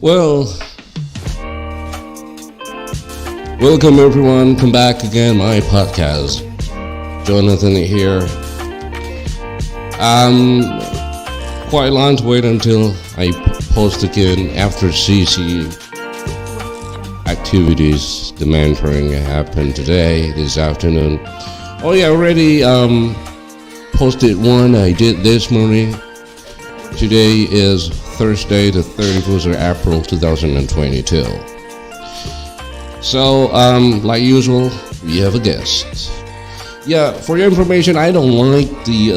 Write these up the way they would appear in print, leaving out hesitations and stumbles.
Well, welcome everyone. Come back again, my podcast. Jonathan here. Quite long to wait until I post again after CCE activities. The mentoring happened today, this afternoon. Oh yeah, already posted one I did this morning. Today is Thursday, the 31st of April 2022. So, like usual, we have a guest. Yeah, for your information, I don't like the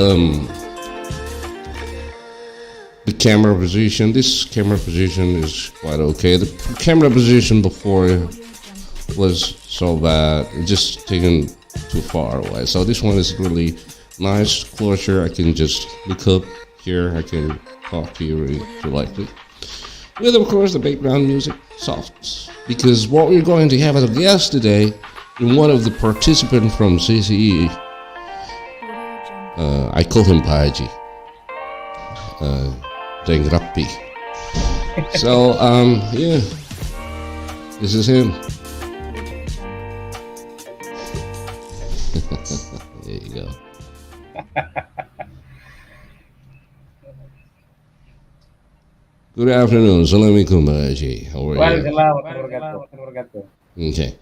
camera position. This camera position is quite okay. The camera position before was so bad, just taken too far away. So this one is really nice, closer. I can just look up here. I can talk to you if you like it. With, of course, the background music soft. Because what we're going to have as a guest today, in one of the participants from CCE, I call him Paji. Deng Rappi. So, yeah, this is him. There you go. Good afternoon. Assalamualaikum, Pak Haji. How are you? Waalaikumsalam warahmatullahi wabarakatuh. Okay.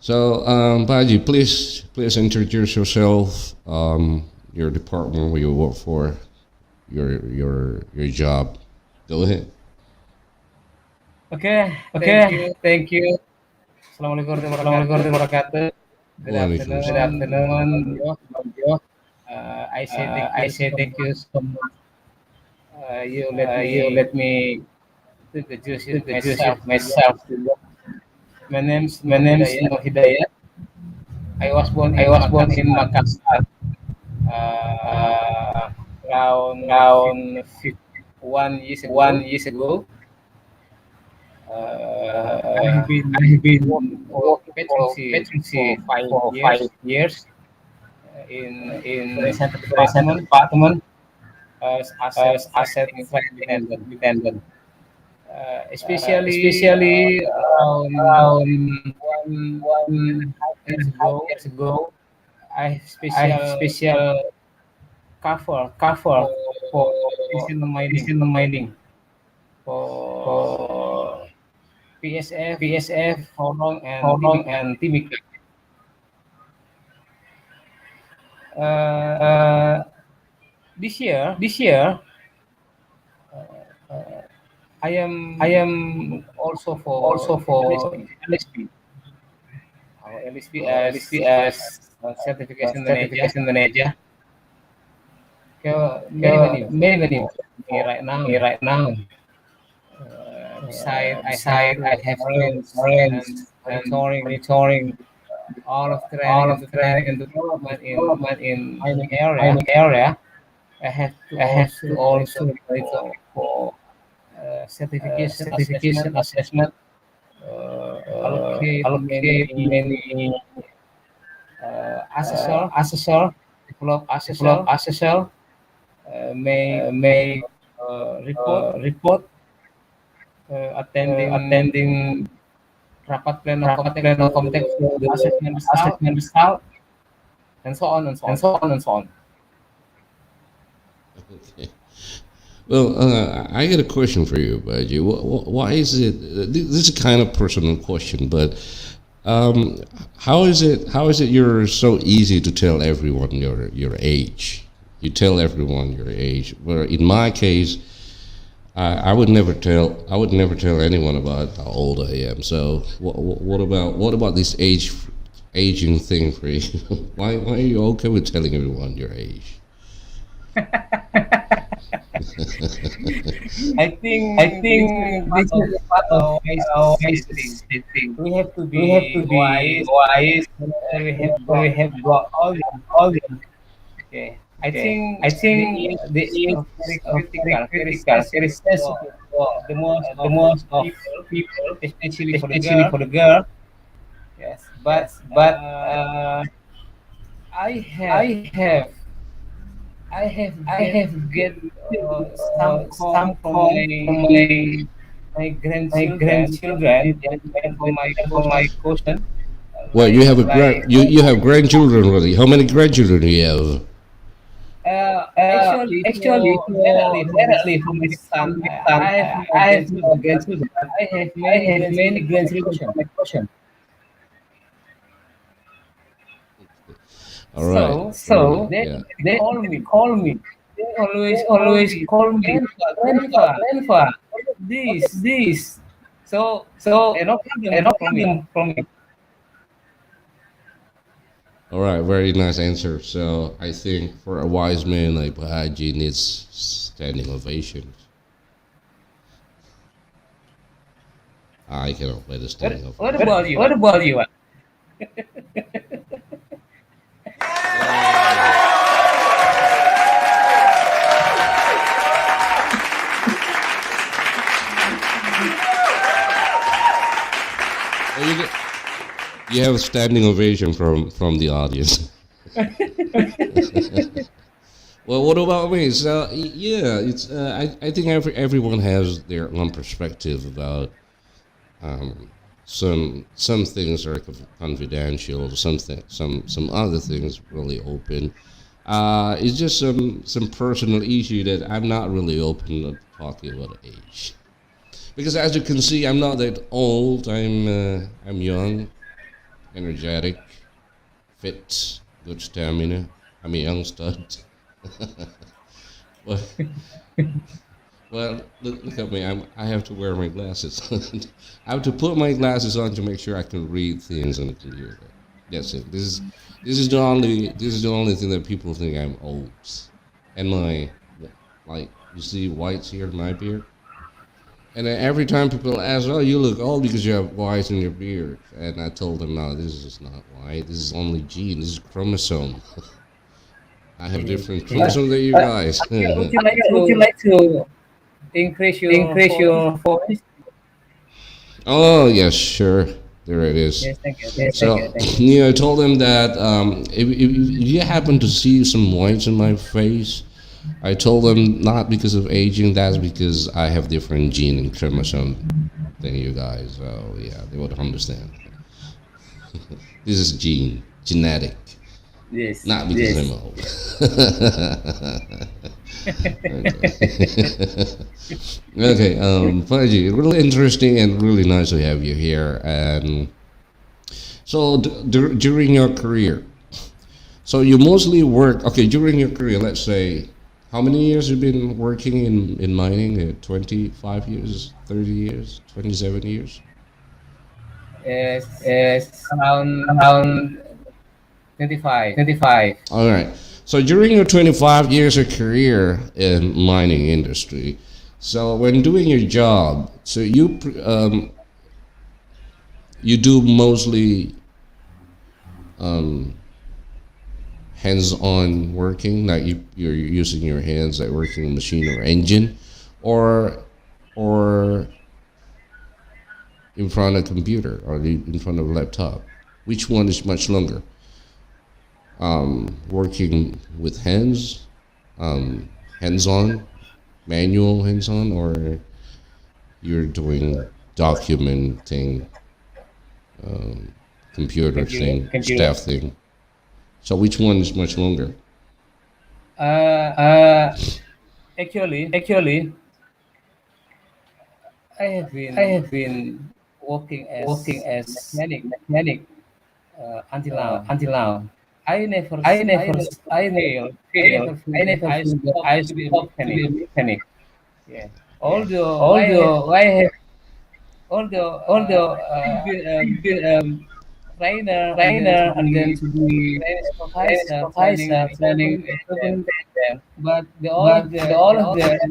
So, Pak Haji, please introduce yourself, your department where you work for, your job. Go ahead. Okay, thank you. Assalamualaikum warahmatullahi wabarakatuh. Good afternoon, Yo. I say thank you so much. You let me introduce myself. My name's Hidayat. I was born in Makassar. Around 51 years ago. I have been working for Petrosea for 5 years in the department as asset dependent. Especially around 1.5 years ago, I special cover for additional mining for PSF, Horong and Timika. This year, I am also for LSP. Our LSP as certification manager. Many right now. Beside I have friends monitoring all of training and development in mining area. I have to also monitor for certification assessment. Allocate many assessor, develop assessor. May report attending rapat pleno komtek assessment result, and so on. Okay. Well, I got a question for you, Baji. Why is it? This is kind of personal question, but how is it you're so easy to tell everyone your age? You tell everyone your age. Where in my case, I would never tell anyone about how old I am. So what about this aging thing for you? why are you okay with telling everyone your age? I think this is part of our thing. We have to be wise. We have got all the. Okay. I think the age of very sensitive for the most of people, especially for the girl. Yes, but I have get some call from my my grandchildren, yeah, for my question, Well, you have a you have like grandchildren already. How many grandchildren do you have? actually Actually, directly for from my from son, my son, I have no I have no grandchildren, but grandchildren. I have I many have many grandchildren from my grandchildren question. from my question. All right. So So they yeah, they call they me. call me. They They always call always me, call me, grandpa, grandpa. what is What is this? this? So So no I problem don't from have me. them from me. All right, very nice answer. So I think for a wise man like Bahaji needs standing ovation. I cannot play the standing What ovation. about you? What about you? Well, you have a standing ovation from the audience. Well, what about me? So yeah, it's I think everyone has their own perspective about um, some things are confidential, some other things really open. It's just some personal issue that I'm not really open to talking about age because as you can see, I'm not that old. I'm young, energetic, fit, good stamina. I'm a young stud. Well, well, look at me. I have to wear my glasses. I have to put my glasses on to make sure I can read things on the computer. That's it. This is the only thing that people think I'm old. And my like you see whites here in my beard. And then every time people ask, "Oh, you look old because you have whites in your beard," and I told them, "No, this is not white. This is only gene. This is chromosome. I have different Yeah. chromosomes than you guys." Would you like Would you to like to increase your increase voice? your voice? Oh yes, sure. There it is. Yes, thank you, thank Yes, you. so you know, I told them that if you happen to see some whites in my face, I told them not because of aging. That's because I have different gene and chromosome than you guys. So yeah, they would understand. This is genetic, Yes. not because I'm old. Okay, Paji, really interesting and really nice to have you here. And so during your career, so you mostly work. Okay, during your career, let's say, how many years you've been working in mining? 25 years, 30 years, 27 years. Yes, Yes, around around 25. 25. All right. So during your 25 years of career in mining industry, so when doing your job, so you do mostly um, hands-on working, like you're using your hands, like working a machine or engine, or in front of a computer or in front of a laptop. Which one is much longer? Working with hands, hands-on, manual hands-on, or you're doing documenting, computer Computer. thing, staff thing. So which one is much longer? Uh, Uh, actually, Actually, I have I been have been working working as as mechanic mechanic until now. until now. I never, I I never, never I never feel, I feel, never feel I that never I feel that stopped I to be a stopped to be mechanic. a mechanic. Yeah. Yeah. Although I have, Although I have, although although I've been I've been trainer and then to trainer and then be to be trainer trainer supervisor, training supervisor, training equipment equipment, and but but all of the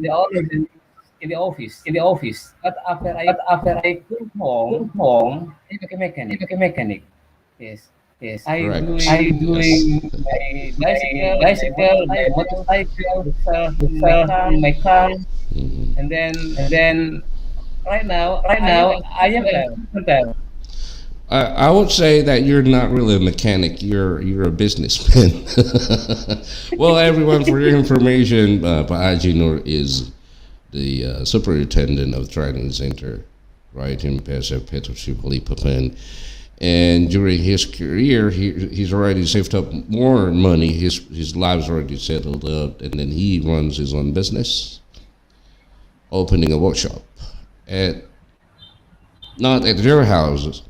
the all of them in the office. in the office. But after But I after I come come home, home, I became I mechanic. became a mechanic. Yes. Yes, I correct. I'm doing doing my my bicycle, my bicycle, my motorcycle, motorcycle, repair the in my cell car, in my car. Mhm. and then And then right now right I am now a I am a carpenter. carpenter. I would say that you're not really a mechanic. You're a businessman. Well, everyone, for your information, Paaji Nur is the superintendent of training center, right, in PSF Petrosea. And during his career, he's already saved up more money. His life's already settled up, and then he runs his own business, opening a workshop at not at your house,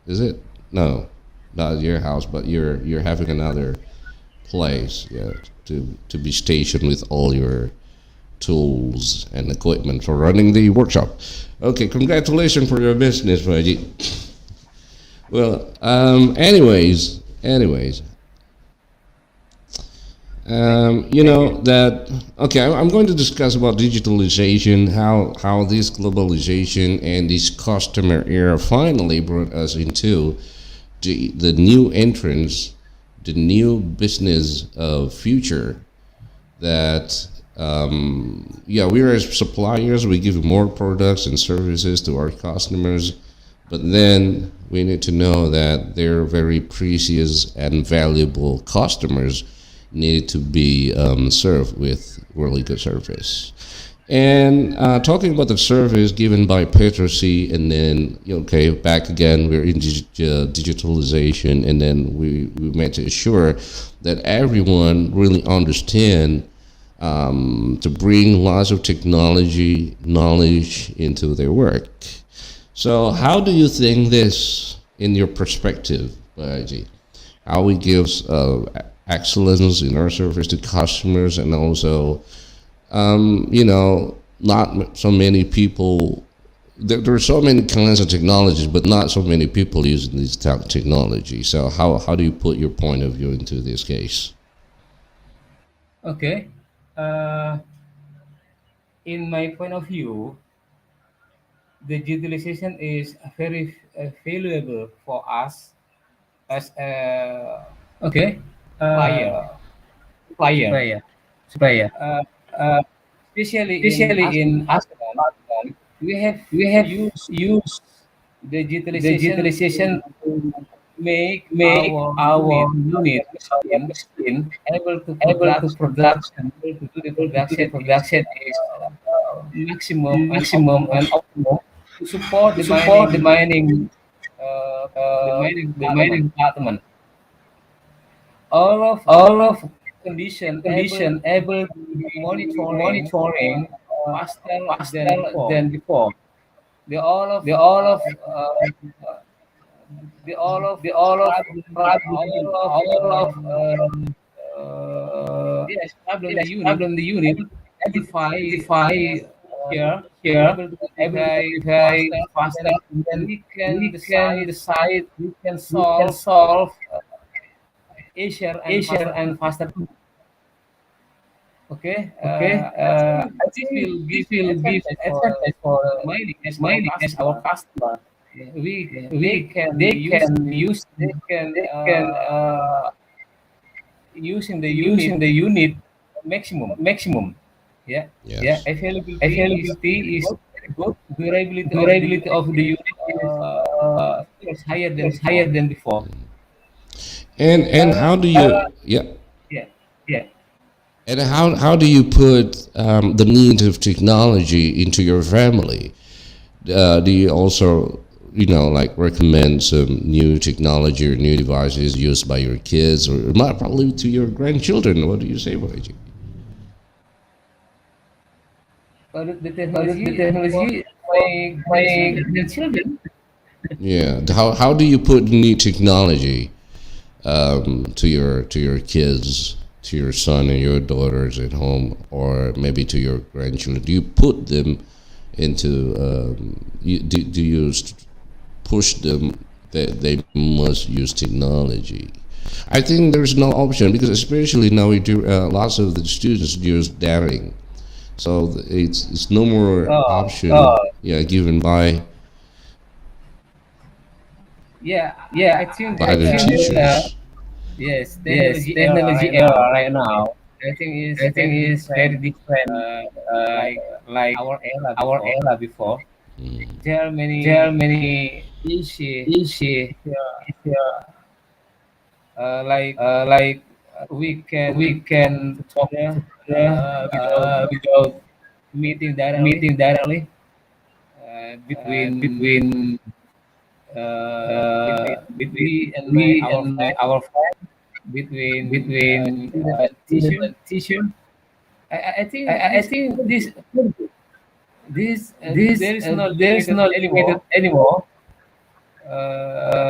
is it? No, not at your house, but you're having another place, yeah, to be stationed with all your tools and equipment for running the workshop. Okay, congratulations for your business, Raji. Well, anyways, you Thank know you. that. Okay, I'm going to discuss about digitalization, how this globalization and this customer era finally brought us into the new entrance, the new business future that yeah, we are as suppliers, we give more products and services to our customers, but then we need to know that they're very precious and valuable customers need to be served with really good service. And talking about the service given by Petrosea, and then okay, back again, we're in digitalization, and then we meant to ensure that everyone really understand to bring lots of technology knowledge into their work. So, how do you think this, in your perspective, Baji? How we gives excellence in our service to customers, and also, not so many people. There are so many kinds of technologies, but not so many people using this technology. So, how do you put your point of view into this case? Okay. Uh, in my point of view, the digitalization is very valuable for us as a Okay. supplier. Uh, supplier. Supplier. Uh, Uh, especially in especially us in us department, we have we have used used digitalization digitalization to to make make our unit, our our unit, our machine, machine, able to able to production, production, able to do the able to do the production is production is maximum and maximum optimum and optimum to support to the support the mining, mining uh, the mining the department. mining department. All of All of condition able condition to able to be be monitoring monitoring faster than faster before. than before. The all of The all of the all of the all of problem, problem, all of yes, problem the yes, unit problem the unit able to able to identify identify here, here, able to able to identify identify faster, faster, then and then we can we can decide, decide, we can we can solve solve easier and easier faster. and faster. Okay, Okay, I think I this think will this give will give advantage for advantage for mining as our mining as our customer. customer. Yeah, they We can they use can use they can they can using the use unit in the unit maximum. maximum. Yeah, Yeah, Yes. availability is very availability is good. very good. Durability of the Durability unit of the is unit is of course higher than is higher before. than before. And Uh, how do you yeah yeah. Yeah. and how do you put the needs of technology into your family? Do you also like recommend some new technology or new devices used by your kids or probably to your grandchildren? What do you say, Boyji? The The technology technology for my my grandchildren. grandchildren. Yeah. How do you put new technology to your kids, to your son and your daughters at home, or maybe to your grandchildren? Do you put them into do you push them that they must use technology? I think there's no option because especially now we do lots of the students use daring, so it's no more Oh, option yeah given yeah. Yeah, I think by I the think teachers. yes, yes, technology era technology right era now. right now. I think is I think very is very different. different Uh, uh, like like our era our before. era before. There are There are many many easy, issues like like we we can talk can talk together together without without meeting directly between between between we and we our and friend, our friend, between between student and student teacher. and teacher. I think I this think this there is no there is limited no limited anymore anymore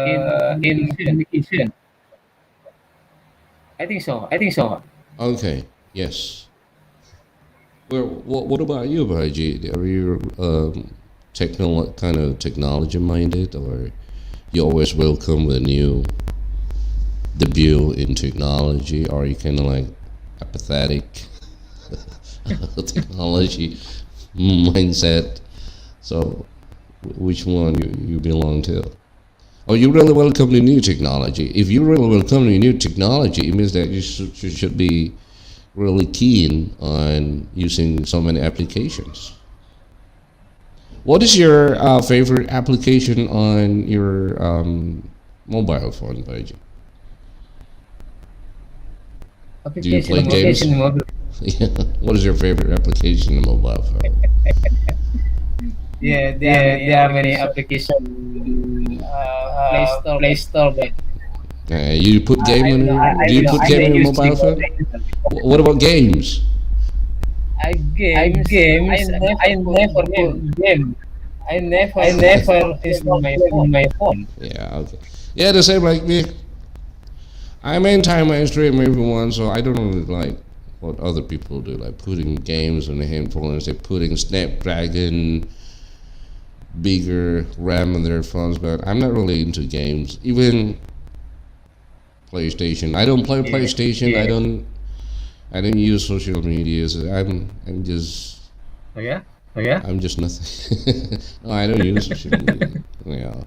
in in communication. communication. I think so. I think so. Okay. Yes. Well, what about you, Baji? Are you kind of technology minded, or you always welcome the new debut in technology, or are you kind of like apathetic technology mindset? So, which one you belong to? Oh, you really welcome the new technology. If you really welcome the new technology, it means that you should be really keen on using so many applications. What is your favorite application on your mobile phone, Baiji? Do you play games? Application mobile. Yeah. What is your favorite application on mobile phone? Yeah, there are Yeah, many there are many applications applications in in Play Store, Play but Store, but You put game on your? I Do you put I game use on your use mobile phone? TikTok. What about games? I I games. never I put never game. put game. I I never install never game in install my game in phone. my phone. Yeah. Okay. Yeah, the same like me. I maintain my stream everyone, so I don't really like what other people do, like putting games on the handphone and say putting Snapdragon bigger RAM on their phones. But I'm not really into games. Even PlayStation, I don't play Yeah. PlayStation. Yeah. I don't use social media. So I'm just Oh yeah. Oh yeah. I'm just nothing. No, I don't use social media. Yeah.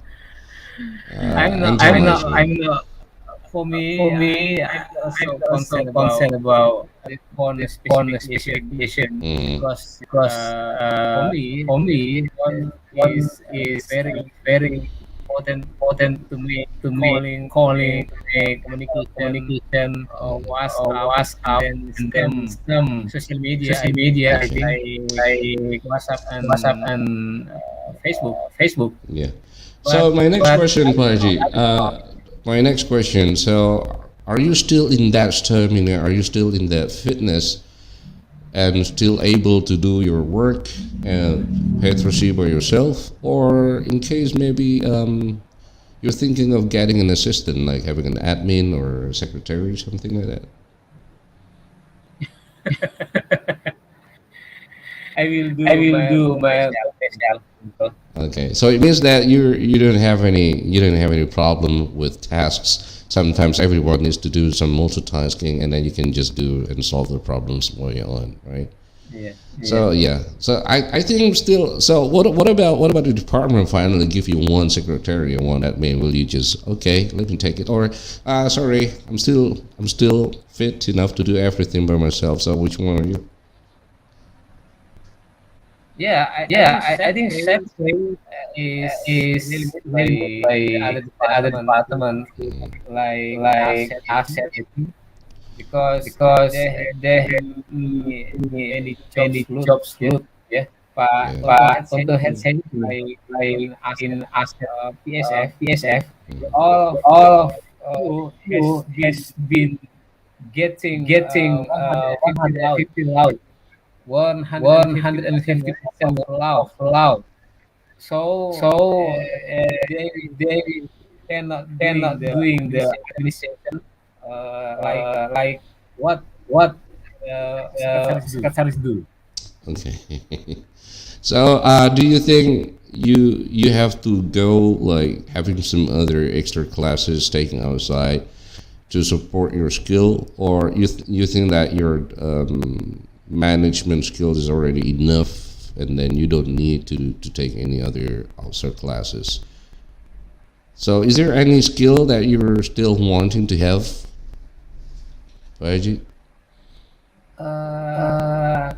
I'm not. Until I'm my not. stream. I'm not. For For me, me, I'm not I'm so not so concerned concerned about about the phone the phone specification specification Mm. because because for me, one one is is very very important important to make to me calling, to calling make to make communication, communication WhatsApp, and WhatsApp then and then some some social media. social media I Okay. think Like like WhatsApp WhatsApp and and Facebook. Facebook. Yeah. But So my next But question, I Paji. My next question. So, are you still in that stamina? Are you still in that fitness and still able to do your work and Petrosea by yourself, or in case maybe you're thinking of getting an assistant, like having an admin or a secretary, something like that? I do will do my my myself. myself. Okay, so it means that you don't have any problem with tasks. Sometimes everyone needs to do some multitasking, and then you can just do and solve the problems while you're on, right? Yeah. So yeah, so I think still. So what about the department finally give you one secretary and one admin? Will you just okay? Let me take it, or sorry, I'm still fit enough to do everything by myself. So which one are you? I Yeah, think I think Safeway Safeway is really is made by really good by the other the other department department Mm, like like asset asset because because they have they have many jobs many float. jobs Yeah. float. Yeah, But yeah. contoh but head contoh head safety safety like like in asset in asset PSF, PSF, Mm, all of all of you has you been has been getting getting 150 150 loud, 150% 150% of of love. loud. So So they they cannot doing cannot the doing the administration administration like like what what secretaries do. secretaries do. okay. So do you think you have to go like having some other extra classes taken outside to support your skill, or you think that your management skills is already enough, and then you don't need to take any other outside classes? So, is there any skill that you're still wanting to have, Raji? Uh, Uh,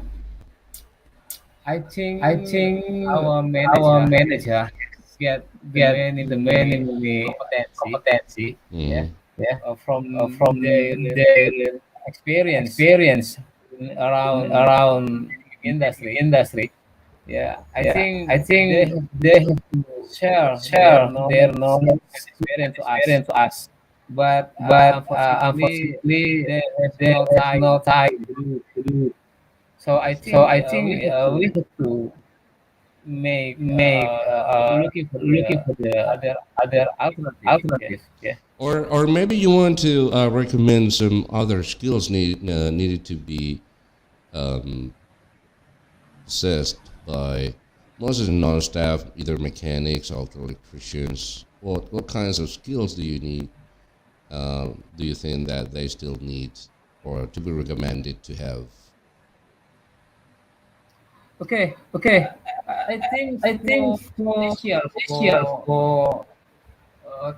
I I think think our our manager manager get the get many the many many many competency, competency. yeah, Mm, Yeah, from from their their experience experience in around around industry. Yeah, I Yeah, think I they think have they have to share their share their knowledge knowledge and and experience to us. experience to us. But But unfortunately, unfortunately, they have they no have time no time to do it. to do it. So I Okay. So think I we think have we to have to make make looking looking for for the the other other alternative. Yeah. alternative. Yeah. Or maybe you want to recommend some other skills needed to be um, possessed by most of the non-staff, either mechanics or electricians. What kinds of skills do you need? Do you think that they still need or to be recommended to have? Okay. Okay. I think I think for for this year this year for for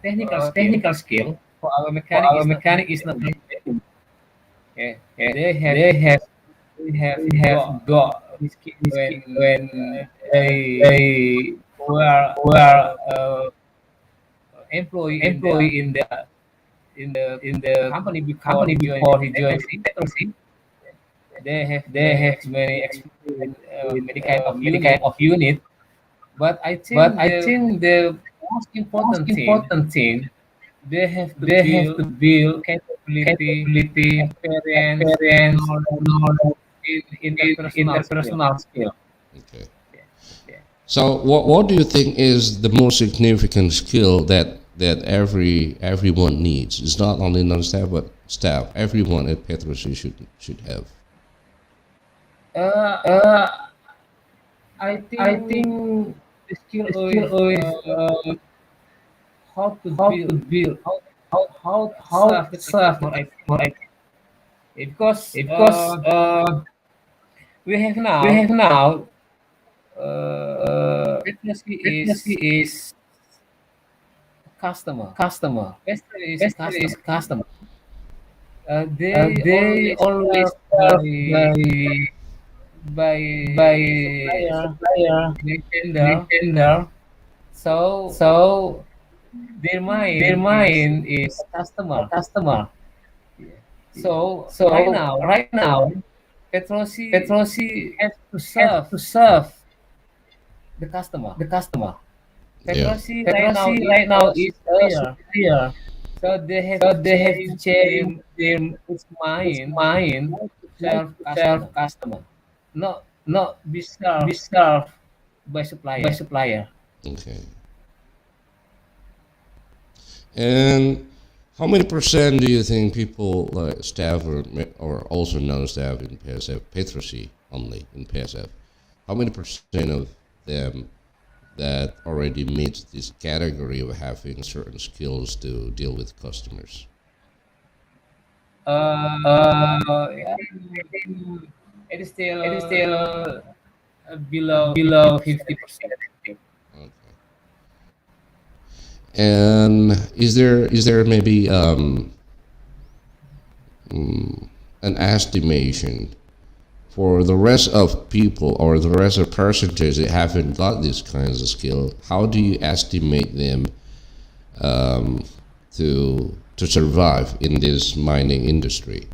technical skill technical skill for our for mechanic our is not mechanic is not necessary. necessary. Okay. Yeah. They have They have they have they have got got this skill this skill when when they they were were employee employee in the in the company before company he joined before he joined Petrosea. Petrosea. They have They many have many experience experience in in many kind of many kind unit. of unit. But I But think I the think the most most important thing important thing, they have to they have build to build capability, capability, experience, experience, knowledge knowledge in in interpersonal skill. interpersonal skill. Okay. Yeah, yeah. So, what do you think is the most significant skill that everyone needs? It's not only non-staff but staff. Everyone at Petrosea should have. Uh, Uh, I I think think the skill the is skill is how to how to build, build, how how how to how serve to the serve the customer. I customer. think because Because we have we now have now literacy literacy is is customer. customer. Customer is a Customer is customer. customer. They They always always serve serve by by supplier supplier in a in a tender. tender. So So their their mind is mind a is a customer. customer. Yeah. Yeah. So right So now, right now, Petrosi Petrosi has to has serve to serve the customer. the customer. Yeah. Petrosi right now Petrosi is right now a is a supplier, supplier, so they have so to they have to change change their its its mind mind how to how serve to serve customer, customer, not not be be served served by by supplier. supplier. Okay. And how many percent do you think people like staff or also non-staff in PSF, Petrosea only in PSF? How many percent of them that already meets this category of having certain skills to deal with customers? I think it is It is still still below below 50%. 50%. I think. Okay. And is there maybe an estimation for the rest of people or the rest of percentages that haven't got these kinds of skill? How do you estimate them to survive in this mining industry?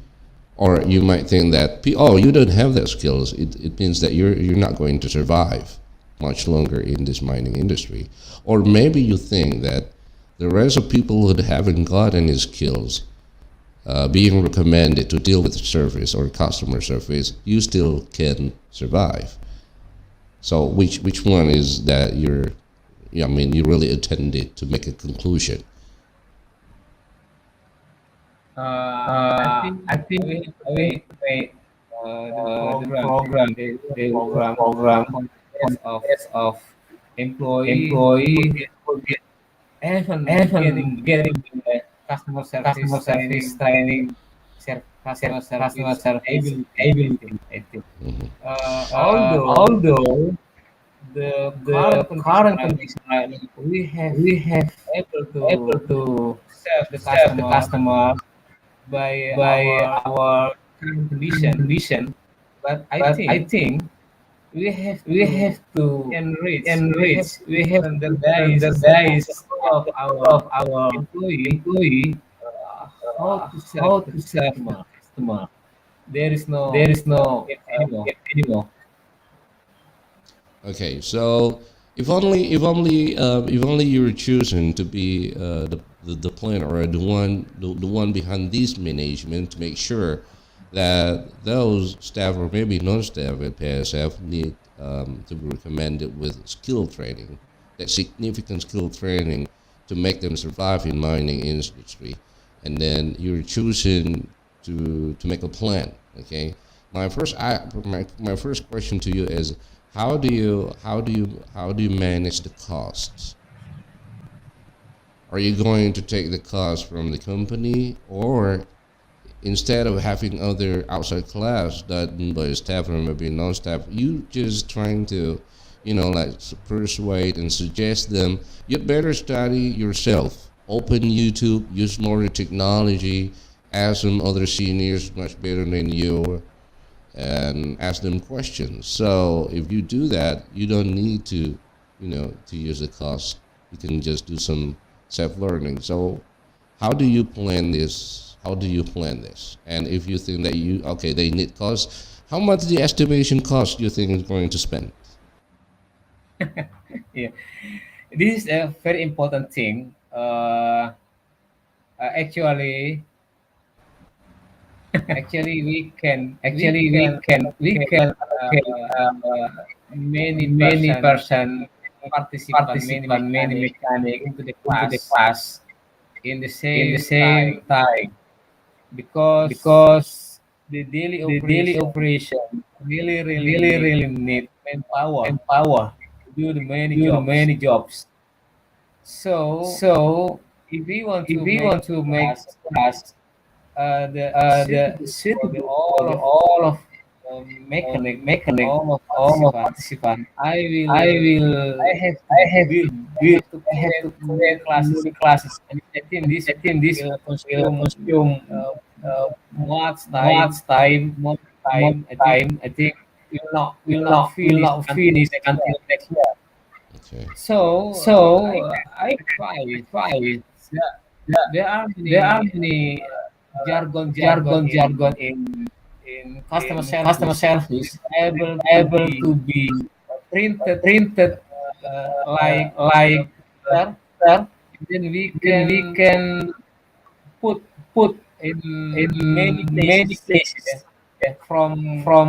Or you might think that oh, you don't have that skills. It means that you're not going to survive much longer in this mining industry. Or maybe you think that the rest of people who haven't got any skills being recommended to deal with service or customer service, you still can survive. So which one is that you're? Yeah, I mean, you really intended to make a conclusion. I think I think we have to we have make to make the the program, program, the the program program on the base of of employee employee who get even even getting the getting the customer service training, customer customer service service ability. I think. ability. I think. Although Although the the current condition current right now, condition right now, we have we have able able to to serve the serve the customer customer by by our our current condition, condition, but I but I think think we have we to have to enrich, we have enrich, to we have to standardize standardize all of all our of our employee employee how to serve how the to serve the customer. customer. There is There no is no gap anymore. gap anymore. Okay, so if only you were chosen to be the planner or the one behind this management to make sure that those staff or maybe non-staff at PSF need to be recommended with skill training, that significant skill training to make them survive in mining industry, and then you're choosing to make a plan. Okay, my first question to you is how do you manage the costs? Are you going to take the cost from the company, or instead of having other outside class that by staff or maybe non-staff, you just trying to, like persuade and suggest them you better study yourself, open YouTube, use more technology, ask some other seniors much better than you, and ask them questions. So if you do that, you don't need to use the cost. You can just do some self-learning. So how do you plan this? How do you plan this? And if you think that they need cost, how much the estimation cost you think is going to spend? Yeah, this is a very important thing. Actually, we can allocate many participant, many mechanic into the class in the same time, because the daily operation really need manpower to do the many jobs. So if we want to make class the suitable for the all of mechanic, all of participant, I have to build, I have to create many classes, and I think this will consume much more time. I think will not finish until next year. Okay. So I try. There, there are many jargon in customer service able to be printed like there. Then we can put in many many places, places, yeah, yeah, from from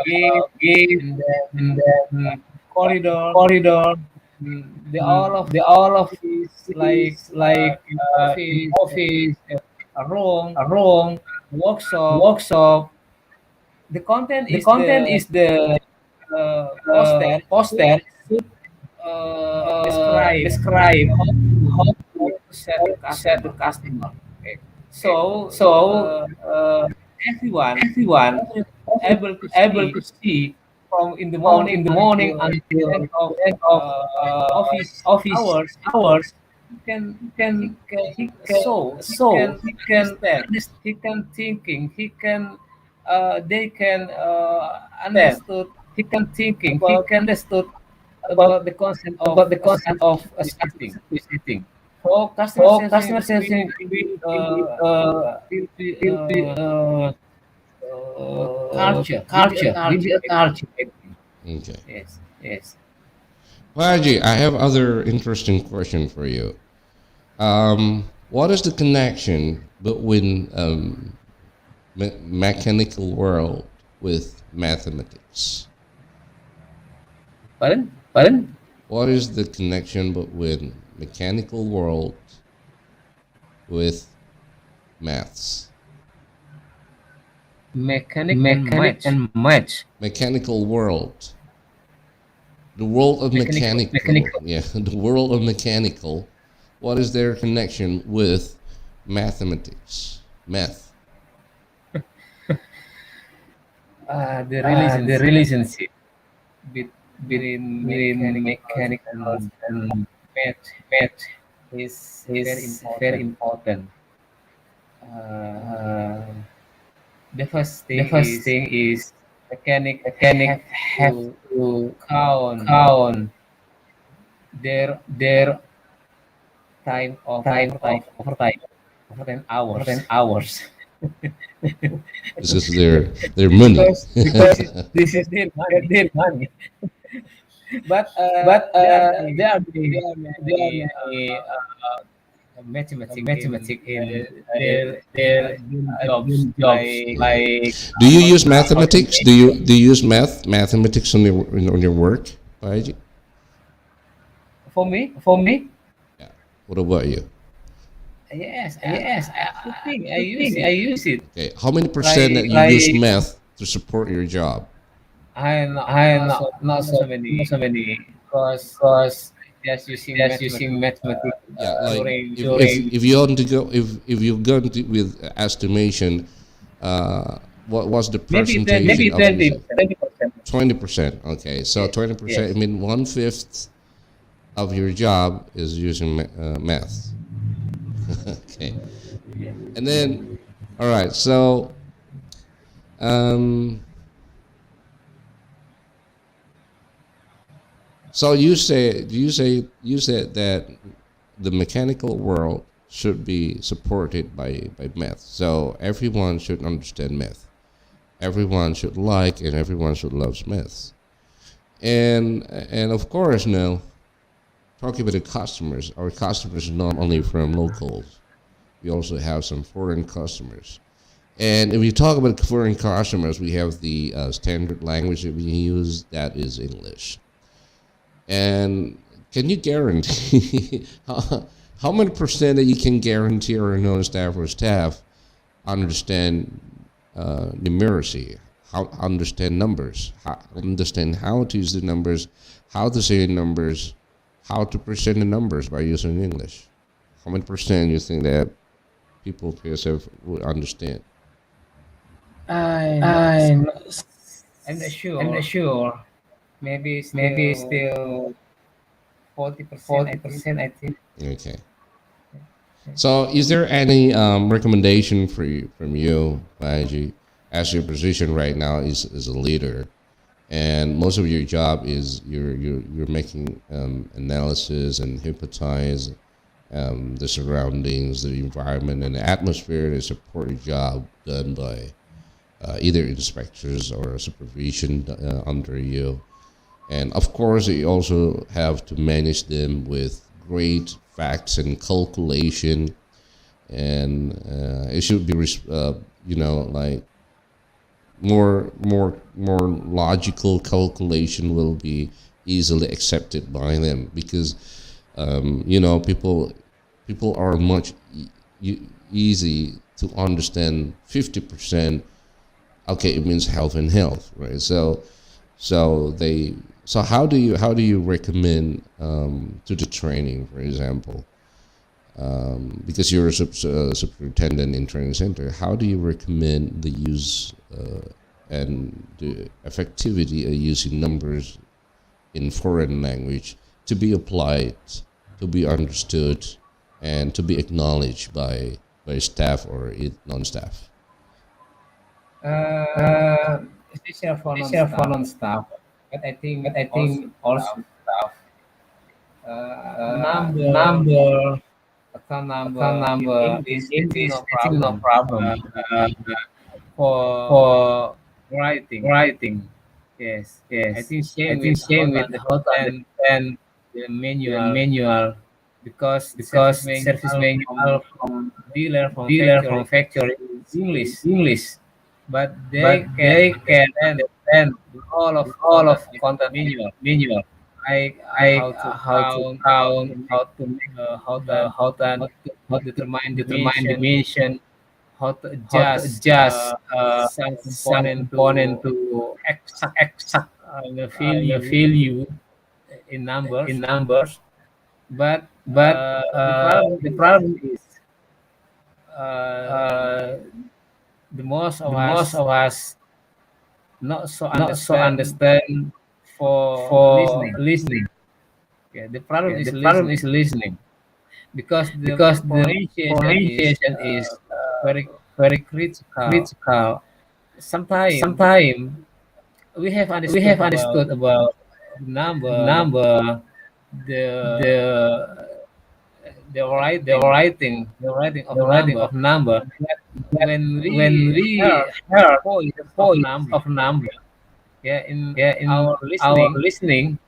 gate, gate and and then then corridor. corridor. The all of All of is like is like in in office, office, a room, a room, workshop. workshop. The content The is content the is the poster should, poster should describe describe how to how how to, to serve how the to serve the customer. customer. Okay. Okay. So So everyone everyone able to able to see see from in the from morning in the morning until the until end of the end of office office hours. hours. He can He can he can he can understand, understand he can thinking, he can they can understood he can thinking he about can understood about the concept of about the concept of service visiting. visiting. For customer For servicing customer will be servicing will be will be culture, will be culture, a a culture. I think. Okay. Yes. Yes. Paji, I have other interesting question for you. What is the connection between mechanical world with mathematics? Pardon? Pardon? What is the connection between mechanical world with maths? Mechanic and Mechanic match. and match. Mechanical world, the world of mechanical, Mechanical. yeah, the world of mechanical. What is their connection with mathematics, math? The The relationship relationship between mechanicals mechanicals and and math math is very is very important. important. Uh, Uh, the first the thing first is thing is mechanic mechanic have have to to count count their their time of time of overtime, overtime, overtime more hours. than hours. This is their money. Because Because this is this is their money. their money. But there are many mathematics in their dream jobs like Do you use accounting. mathematics? Do you use mathematics on your work, Paiji? For me, Yeah. What about you? yes, Yes, I think I I use think I it. use it. Okay, how many percent that Like you use math to support your job? I'm Not not so so many not so many because because just using just mathematics using mathematics. Yeah, like during if you want to go if you're going to with estimation, what's the maybe percentage twenty maybe of 20 using? percent. 20%. 20%. Okay, so Yes, 20%. I yes. mean, one fifth of your job is using math. Okay, Yeah. and then all right. Um, so you said that the mechanical world should be supported by math. So everyone should understand math. Everyone should like and everyone should love math. And of course now talking about the customers, our customers are not only from locals. We also have some foreign customers. And if we talk about foreign customers, we have the standard language that we use, that is English. And can you guarantee how many percent that you can guarantee our non-staff or staff understand numeracy, how understand numbers, understand how to use the numbers, how to say numbers, how to present the numbers by using English? How many percent you think that people PSF would understand? I'm not I'm I'm not I'm not sure. sure. Maybe Maybe still still 40%, I forty think. percent, I think. Okay. So, is there any recommendation for you from you, Baiji, as your position right now is a leader, and most of your job is you're making analysis and hypothesize the surroundings, the environment, and the atmosphere to support a job done by either inspectors or supervision under you. And of course, you also have to manage them with great facts and calculation, and it should be, like more logical calculation will be easily accepted by them because people are much easy to understand 50%. Okay, it means health and health, right? So they so how do you recommend to the training, for example, because you're a superintendent in training center, how do you recommend the use and the effectivity of using numbers in foreign language to be applied, to be understood, and to be acknowledged by staff or non-staff? Uh, Uh, especially for Especially for non-staff, non-staff, but I think but I also think staff. also staff, Number, number, account account number in number in English, I think English, no I think no problem. problem. For For writing, writing, yes, I yes, think I same think with how same to with how to understand understand the the manual manual because service because service manual from manual from dealer from dealer factory from factory is is English, English, but but they can they can understand understand all of all content of of content of manual, manual, like like how to how to count, count, how to make, how how to to determine determine dimension, dimension, how to how to adjust adjust some some component component to to exact exact value value in in numbers. numbers. But But the problem the is problem is uh, uh, the most of the most us of us not so not so understand understand for for listening. listening. Okay, the problem Okay, is the problem listening is listening because the because the pronunciation is pronunciation is very very critical. critical. Sometimes Sometimes we have we understood have about understood about the the number, number, the the the the writing, writing, the writing of the writing number. of number. But But when when we we heard the heard voice the of voice number, of number, yeah, in yeah, in our our listening, listening,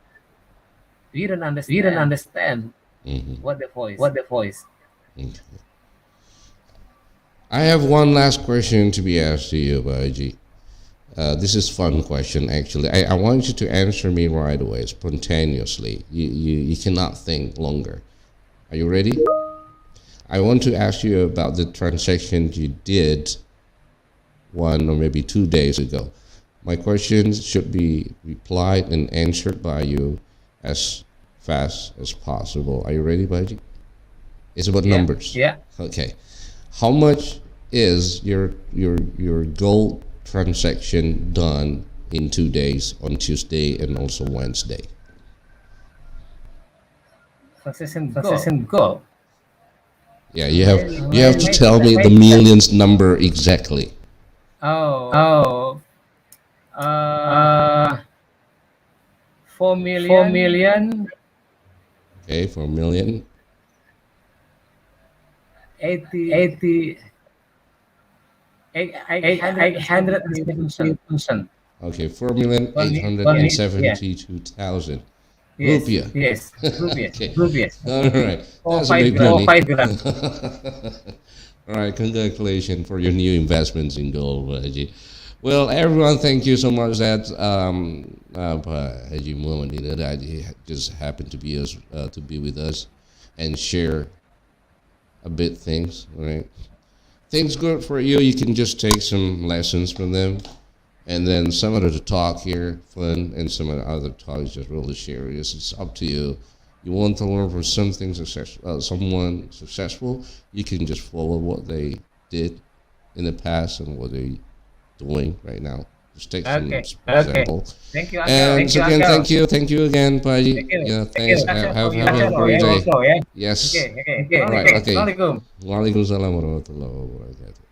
we don't understand Hmm. what the voice. I have one last question to be asked to you, Baji. This is fun question actually. I want you to answer me right away, spontaneously. You cannot think longer. Are you ready? I want to ask you about the transaction you did 1 or maybe 2 days ago. My questions should be replied and answered by you as fast as possible. Are you ready, Baji? It's about Yeah, numbers. yeah. Okay. How much is your gold transaction done in 2 days on Tuesday and also Wednesday? Transaction goal. Yeah, you have to Maybe tell me the millions number exactly. oh Oh, uh uh, 4 4,000,000 million, Okay, for a million. 80 80, eight hundred and seventy thousand. 873,000. Okay, 4,872,000 Yeah, Yeah, yes, rupiah. yes, rupees. Okay, rupees. all right, For that's a five big grand. For money. 5 grand. All right, congratulations for your new investments in gold, Haji. Well, everyone, thank you so much. That Haji Muhammad Hidayat just happened to be with us and share a bit things. All right, things good for you. You can just take some lessons from them, and then some of the talk here fun, and some of the other talk is just really serious. It's up to you. You want to learn from someone successful, you can just follow what they did in the past and what they doing right now. Just take some Okay. example. Thank you, Uncle. And again, thank you again, Thank Paji. you. Yeah, Thank you. thanks. That's it for you Have a also, great yeah. day. Also, yeah. Yes. Okay, okay. Okay, All right. okay. Okay. Assalamualaikum. Waalaikumsalam warahmatullahi wabarakatuh.